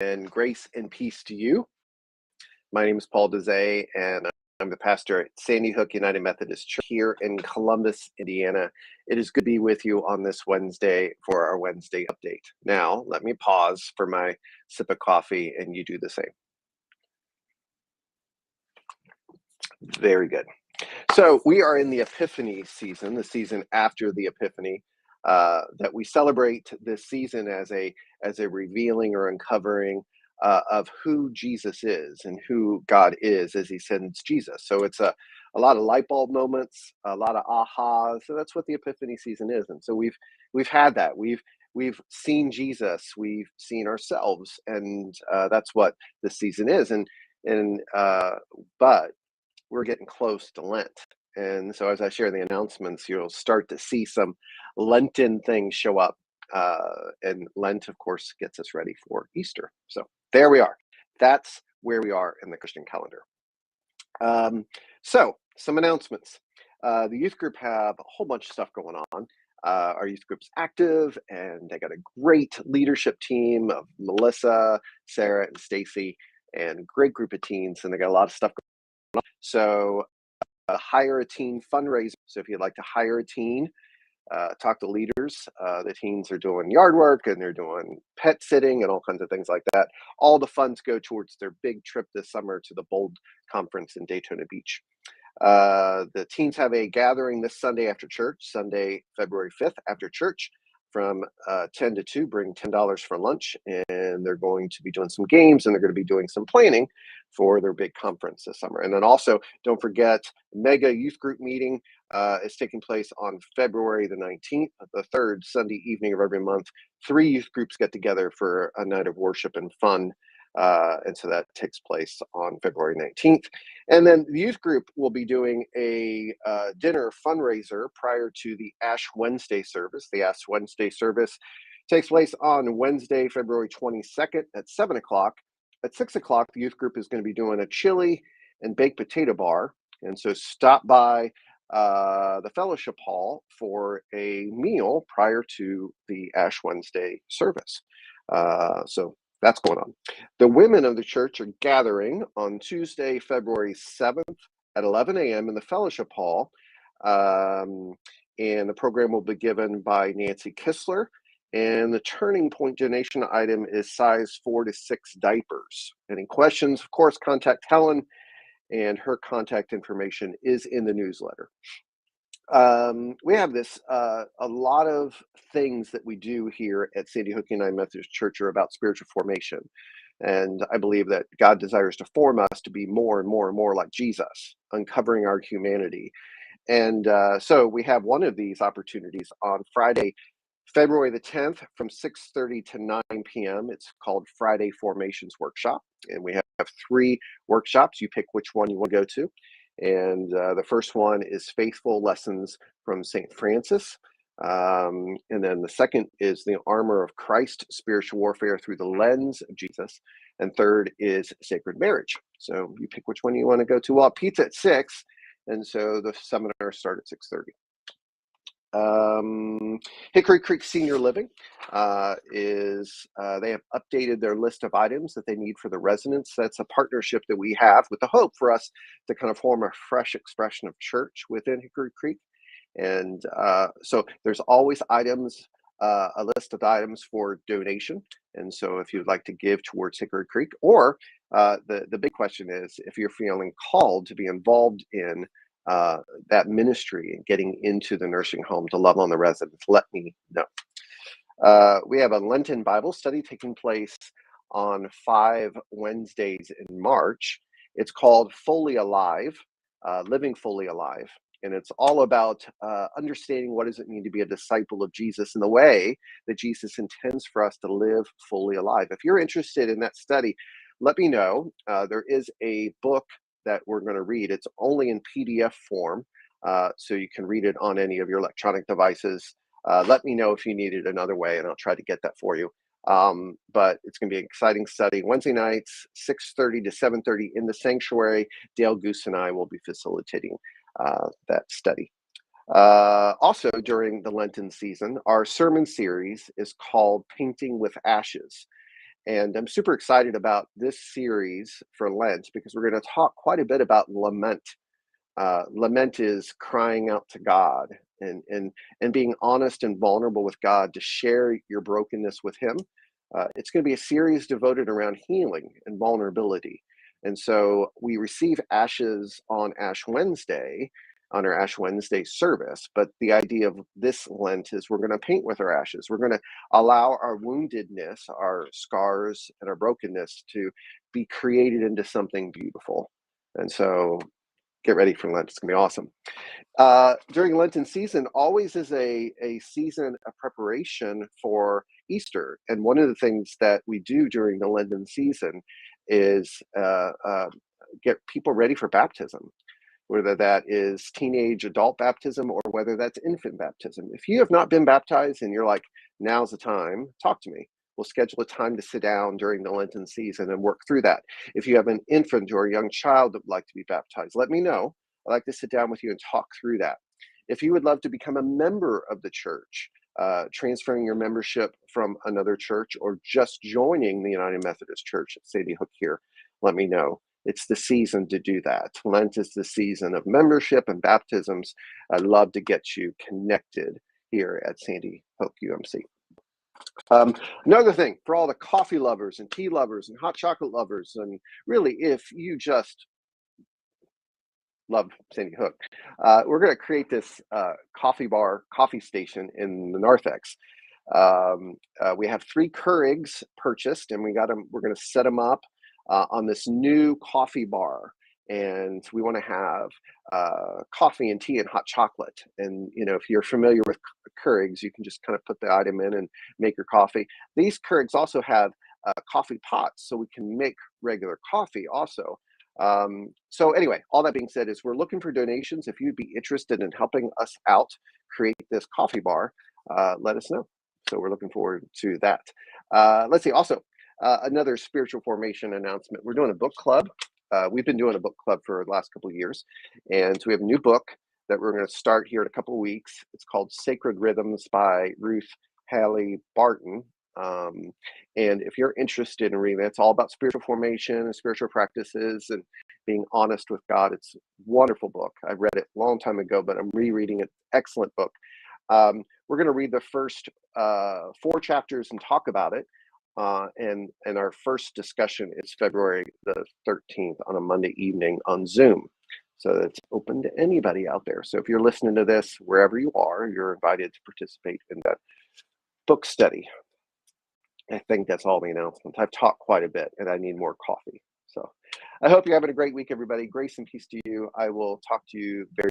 And grace and peace to you. My name is Paul Dezay, and I'm the pastor at Sandy Hook United Methodist Church here in Columbus, Indiana. It is good to be with you on this Wednesday for our Wednesday update. Now, let me pause for my sip of coffee, and you do the same. Very good. So we are in the Epiphany season, the season after the Epiphany, that we celebrate this season as a revealing or uncovering of who Jesus is and who God is as He sends Jesus. So it's a lot of light bulb moments, a lot of ahas. So that's what the Epiphany season is. And so we've had that. We've seen Jesus, we've seen ourselves, and that's what this season is. But we're getting close to Lent. And so as I share the announcements, you'll start to see some Lenten things show up. And Lent, of course, gets us ready for Easter. So there we are. That's where we are in the Christian calendar. So some announcements. The youth group have a whole bunch of stuff going on. Our youth group's active, and they got a great leadership team of Melissa, Sarah, and Stacy, and a great group of teens, and they got a lot of stuff going on. So hire a teen fundraiser. So if you'd like to hire a teen, talk to leaders. The teens are doing yard work and they're doing pet sitting and all kinds of things like that. All the funds go towards their big trip this summer to the Bold Conference in Daytona Beach. The teens have a gathering this Sunday after church, Sunday, February 5th after church from 10 to 2. Bring $10 for lunch, and they're going to be doing some games, and they're going to be doing some planning for their big conference this summer. And then also, don't forget, mega youth group meeting is taking place on February the 19th, the third Sunday evening of every month. 3 youth groups get together for a night of worship and fun. And so that takes place on February 19th. And then the youth group will be doing a dinner fundraiser prior to the Ash Wednesday service. The Ash Wednesday service takes place on Wednesday, February 22nd at 7 o'clock. At 6 o'clock, the youth group is going to be doing a chili and baked potato bar. And so stop by the fellowship hall for a meal prior to the Ash Wednesday service. So that's going on. The women of the church are gathering on Tuesday, February 7th at 11 a.m. in the fellowship hall. And the program will be given by Nancy Kistler. And the turning point donation item is size 4 to 6 diapers. Any questions, of course, contact Helen, and her contact information is in the newsletter. We have this, a lot of things that we do here at Sandy Hook United Methodist Church are about spiritual formation. And I believe that God desires to form us to be more and more and more like Jesus, uncovering our humanity. And so we have one of these opportunities on Friday, February the 10th from 6:30 to 9 p.m. It's called Friday Formations Workshop. And we have 3 workshops. You pick which one you want to go to. And the first one is Faithful Lessons from St. Francis. And then the second is The Armor of Christ, Spiritual Warfare Through the Lens of Jesus. And third is Sacred Marriage. So you pick which one you want to go to. Well, pizza at 6. And so the seminar starts at 6:30. Hickory Creek Senior Living they have updated their list of items that they need for the residents. That's a partnership that we have with the hope for us to kind of form a fresh expression of church within Hickory Creek. And so there's always items, a list of items for donation. And so if you'd like to give towards Hickory Creek, or the big question is if you're feeling called to be involved in that ministry and getting into the nursing home to love on the residents, let me know. We have a Lenten Bible study taking place on 5 Wednesdays in March. It's called Fully Alive, Living Fully Alive. And it's all about understanding what does it mean to be a disciple of Jesus in the way that Jesus intends for us to live fully alive. If you're interested in that study, let me know. There is a book that we're going to read. It's only in PDF form, so you can read it on any of your electronic devices. Let me know if you need it another way, and I'll try to get that for you. But it's going to be an exciting study. Wednesday nights, 6:30 to 7:30 in the sanctuary. Dale Goose and I will be facilitating that study. Also, during the Lenten season, our sermon series is called Painting with Ashes. And I'm super excited about this series for Lent because we're going to talk quite a bit about lament. Lament is crying out to God and being honest and vulnerable with God to share your brokenness with Him. It's going to be a series devoted around healing and vulnerability. And so we receive ashes on Ash Wednesday, on our Ash Wednesday service. But the idea of this Lent is we're going to paint with our ashes. We're going to allow our woundedness, our scars, and our brokenness to be created into something beautiful. And so get ready for Lent. It's going to be awesome. During Lenten season always is a season of preparation for Easter. And one of the things that we do during the Lenten season is get people ready for baptism, whether that is teenage adult baptism or whether that's infant baptism. If you have not been baptized and you're like, now's the time, talk to me. We'll schedule a time to sit down during the Lenten season and work through that. If you have an infant or a young child that would like to be baptized, let me know. I'd like to sit down with you and talk through that. If you would love to become a member of the church, transferring your membership from another church or just joining the United Methodist Church at Sandy Hook here, let me know. It's the season to do that. Lent is the season of membership and baptisms. I'd love to get you connected here at Sandy Hook UMC. Another thing for all the coffee lovers and tea lovers and hot chocolate lovers, and really if you just love Sandy Hook, we're going to create this coffee station in the narthex. We have 3 Keurigs purchased, and we're going to set them up on this new coffee bar. And we want to have coffee and tea and hot chocolate. And, if you're familiar with Keurigs, you can just kind of put the item in and make your coffee. These Keurigs also have coffee pots, so we can make regular coffee also. So anyway, all that being said is we're looking for donations. If you'd be interested in helping us out create this coffee bar, let us know. So we're looking forward to that. Let's see. Also, another spiritual formation announcement. We're doing a book club. We've been doing a book club for the last couple of years. And so we have a new book that we're going to start here in a couple of weeks. It's called Sacred Rhythms by Ruth Haley Barton. And if you're interested in reading it, it's all about spiritual formation and spiritual practices and being honest with God. It's a wonderful book. I read it a long time ago, but I'm rereading it. Excellent book. We're going to read the first 4 chapters and talk about it. And our first discussion is February the 13th on a Monday evening on Zoom. So it's open to anybody out there. So if you're listening to this, wherever you are, you're invited to participate in that book study. I think that's all the announcements. I've talked quite a bit and I need more coffee. So I hope you're having a great week, everybody. Grace and peace to you. I will talk to you very